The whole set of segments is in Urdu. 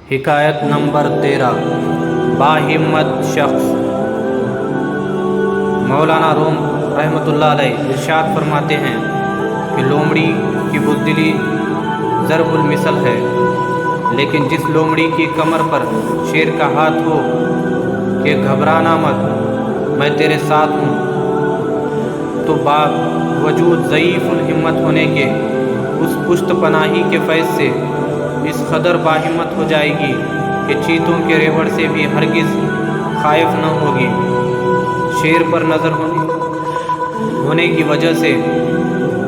حکایت نمبر 13 باہمت شخص۔ مولانا روم رحمۃ اللہ علیہ ارشاد فرماتے ہیں کہ لومڑی کی بزدلی ضرب المثل ہے، لیکن جس لومڑی کی کمر پر شیر کا ہاتھ ہو کہ گھبرانا مت، میں تیرے ساتھ ہوں، تو باوجود ضعیف الہمت ہونے کے اس پشت پناہی کے فیض سے اس قدر باہمت ہو جائے گی کہ چیتوں کے ریوڑ سے بھی ہرگز خائف نہ ہوگی۔ شیر پر نظر ہونے کی وجہ سے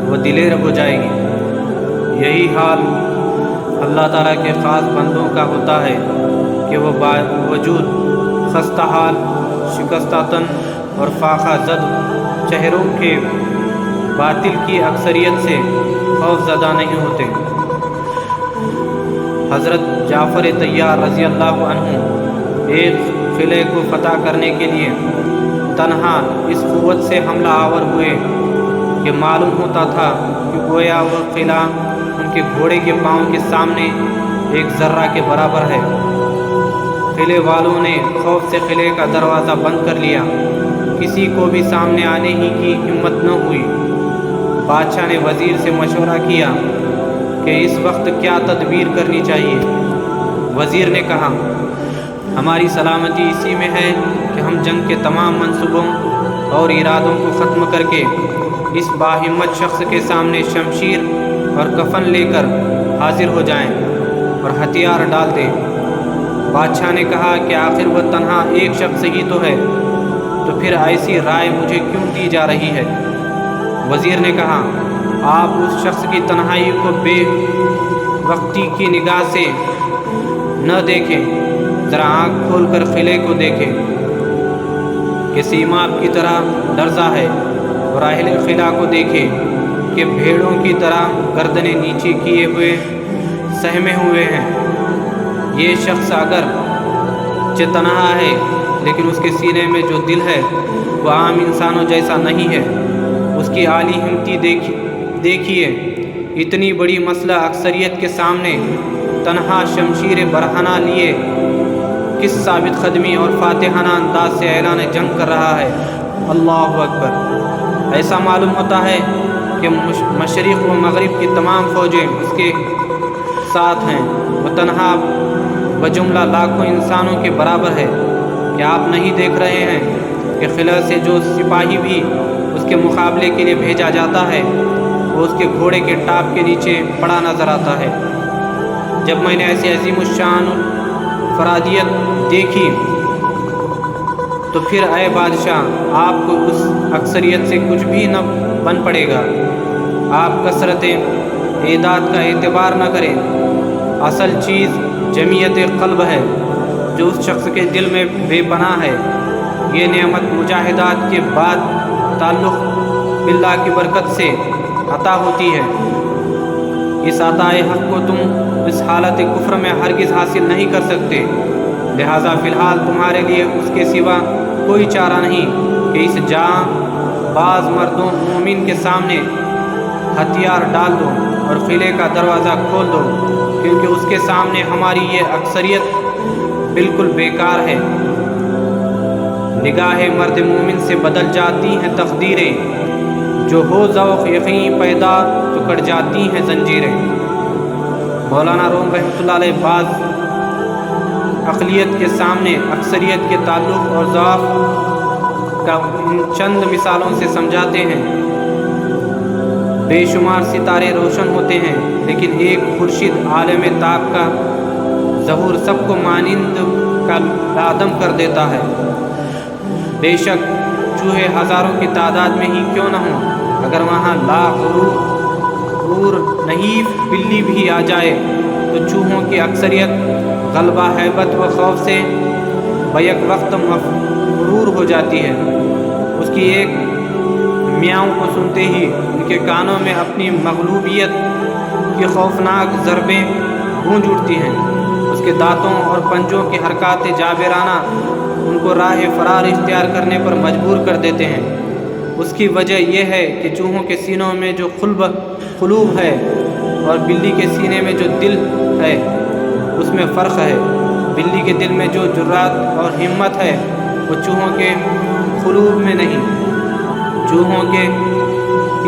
وہ دلیر ہو جائے گی۔ یہی حال اللہ تعالیٰ کے خاص بندوں کا ہوتا ہے کہ وہ باوجود خستہ حال، شکستہ تن اور فاقہ زد چہروں کے باطل کی اکثریت سے خوف زدہ نہیں ہوتے۔ حضرت جعفر طیار رضی اللہ عنہ ایک قلعے کو فتح کرنے کے لیے تنہا اس قوت سے حملہ آور ہوئے کہ معلوم ہوتا تھا کہ گویا وہ قلعہ ان کے گھوڑے کے پاؤں کے سامنے ایک ذرہ کے برابر ہے۔ قلعے والوں نے خوف سے قلعے کا دروازہ بند کر لیا، کسی کو بھی سامنے آنے ہی کی ہمت نہ ہوئی۔ بادشاہ نے وزیر سے مشورہ کیا کہ اس وقت کیا تدبیر کرنی چاہیے۔ وزیر نے کہا، ہماری سلامتی اسی میں ہے کہ ہم جنگ کے تمام منصوبوں اور ارادوں کو ختم کر کے اس باہمت شخص کے سامنے شمشیر اور کفن لے کر حاضر ہو جائیں اور ہتھیار ڈال دیں۔ بادشاہ نے کہا کہ آخر وہ تنہا ایک شخص ہی تو ہے، تو پھر ایسی رائے مجھے کیوں دی جا رہی ہے؟ وزیر نے کہا، آپ اس شخص کی تنہائی کو بے وقتی کی نگاہ سے نہ دیکھیں، ذرا آنکھ کھول کر قلعے کو دیکھیں کہ سیماب کی طرح لرزا ہے، اور اہل قلعہ کو دیکھیں کہ بھیڑوں کی طرح گردنیں نیچے کیے ہوئے سہمے ہوئے ہیں۔ یہ شخص اگر تنہا ہے لیکن اس کے سینے میں جو دل ہے وہ عام انسانوں جیسا نہیں ہے۔ اس کی عالی ہمتی دیکھیے، اتنی بڑی مسلح اکثریت کے سامنے تنہا شمشیر برہنہ لیے کس ثابت قدمی اور فاتحانہ انداز سے اعلان جنگ کر رہا ہے۔ اللہ اکبر! ایسا معلوم ہوتا ہے کہ مشرق و مغرب کی تمام فوجیں اس کے ساتھ ہیں۔ وہ تنہا بجملہ لاکھوں انسانوں کے برابر ہے۔ کیا آپ نہیں دیکھ رہے ہیں کہ قلعہ سے جو سپاہی بھی اس کے مقابلے کے لیے بھیجا جاتا ہے وہ اس کے گھوڑے کے ٹاپ کے نیچے پڑا نظر آتا ہے؟ جب میں نے ایسی عظیم الشان فرادیت دیکھی تو پھر اے بادشاہ، آپ کو اس اکثریت سے کچھ بھی نہ بن پڑے گا۔ آپ کثرت اعداد کا اعتبار نہ کریں، اصل چیز جمعیت قلب ہے جو اس شخص کے دل میں بے پناہ ہے۔ یہ نعمت مجاہدات کے بعد تعلق باللہ کی برکت سے عطا ہوتی ہے۔ اس عطائے حق کو تم اس حالت کفر میں ہرگز حاصل نہیں کر سکتے، لہٰذا فی الحال تمہارے لیے اس کے سوا کوئی چارہ نہیں کہ اس جاں باز مردوں مومن کے سامنے ہتھیار ڈال دو اور قلعے کا دروازہ کھول دو، کیونکہ اس کے سامنے ہماری یہ اکثریت بالکل بیکار ہے۔ نگاہ مرد مومن سے بدل جاتی ہیں تقدیریں، جو ہو ذوق یقین پیدا تو کٹ جاتی ہیں زنجیریں۔ مولانا روم رحمۃ اللہ علیہ بعض اقلیت کے سامنے اکثریت کے تعلق اور ضعف کا ان چند مثالوں سے سمجھاتے ہیں۔ بے شمار ستارے روشن ہوتے ہیں، لیکن ایک خورشید عالم تاب کا ظہور سب کو مانند کا لادم کر دیتا ہے۔ بے شک چوہے ہزاروں کی تعداد میں ہی کیوں نہ ہوں، اگر وہاں غرور نحیف بلی بھی آ جائے تو چوہوں کی اکثریت غلبہ ہیبت و خوف سے بیک وقت مغرور ہو جاتی ہے۔ اس کی ایک میاؤں کو سنتے ہی ان کے کانوں میں اپنی مغلوبیت کی خوفناک ضربیں گونج اٹھتی ہیں۔ اس کے دانتوں اور پنجوں کی حرکات جابرانہ ان کو راہ فرار اختیار کرنے پر مجبور کر دیتے ہیں۔ اس کی وجہ یہ ہے کہ چوہوں کے سینوں میں جو قلوب ہے اور بلی کے سینے میں جو دل ہے، اس میں فرق ہے۔ بلی کے دل میں جو جرات اور ہمت ہے وہ چوہوں کے قلوب میں نہیں۔ چوہوں کے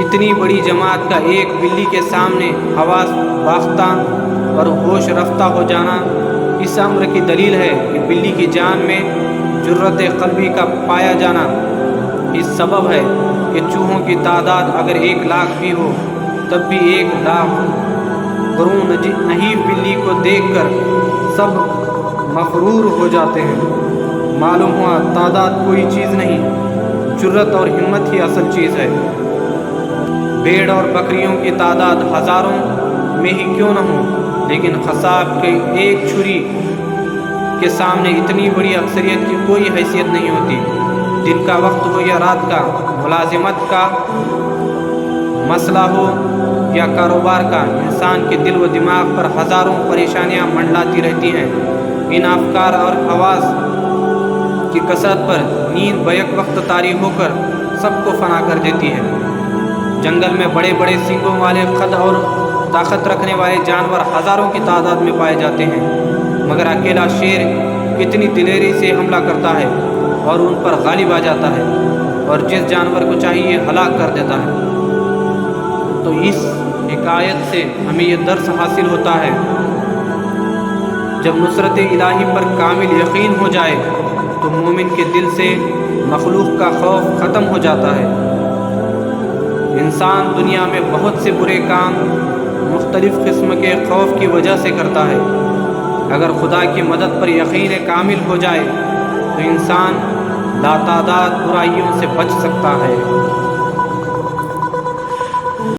اتنی بڑی جماعت کا ایک بلی کے سامنے حواس باختہ اور ہوش رفتہ ہو جانا اس امر کی دلیل ہے کہ بلی کی جان میں جرت قلبی کا پایا جانا اس سبب ہے کہ چوہوں کی تعداد اگر 1,00,000 بھی ہو تب بھی 1,00,000 قرون نحیف بلی کو دیکھ کر سب مغرور ہو جاتے ہیں۔ معلوم ہوا تعداد کوئی چیز نہیں، جرت اور ہمت ہی اصل چیز ہے۔ بھیڑ اور بکریوں کی تعداد ہزاروں میں ہی کیوں نہ ہو، لیکن قصاب کے ایک چھری کے سامنے اتنی بڑی اکثریت کی کوئی حیثیت نہیں ہوتی۔ دن کا وقت ہو یا رات کا، ملازمت کا مسئلہ ہو یا کاروبار کا، انسان کے دل و دماغ پر ہزاروں پریشانیاں منڈلاتی رہتی ہیں۔ ان افکار اور حواس کی کثرت پر نیند بیک وقت طاری ہو کر سب کو فنا کر دیتی ہے۔ جنگل میں بڑے بڑے سینگوں والے قد اور طاقت رکھنے والے جانور ہزاروں کی تعداد میں پائے جاتے ہیں، مگر اکیلا شیر اتنی دلیری سے حملہ کرتا ہے اور ان پر غالب آ جاتا ہے اور جس جانور کو چاہیے ہلاک کر دیتا ہے۔ تو اس حکایت سے ہمیں یہ درس حاصل ہوتا ہے، جب نصرت الہی پر کامل یقین ہو جائے تو مومن کے دل سے مخلوق کا خوف ختم ہو جاتا ہے۔ انسان دنیا میں بہت سے برے کام مختلف قسم کے خوف کی وجہ سے کرتا ہے۔ اگر خدا کی مدد پر یقین کامل ہو جائے تو انسان لاتعداد برائیوں سے بچ سکتا ہے۔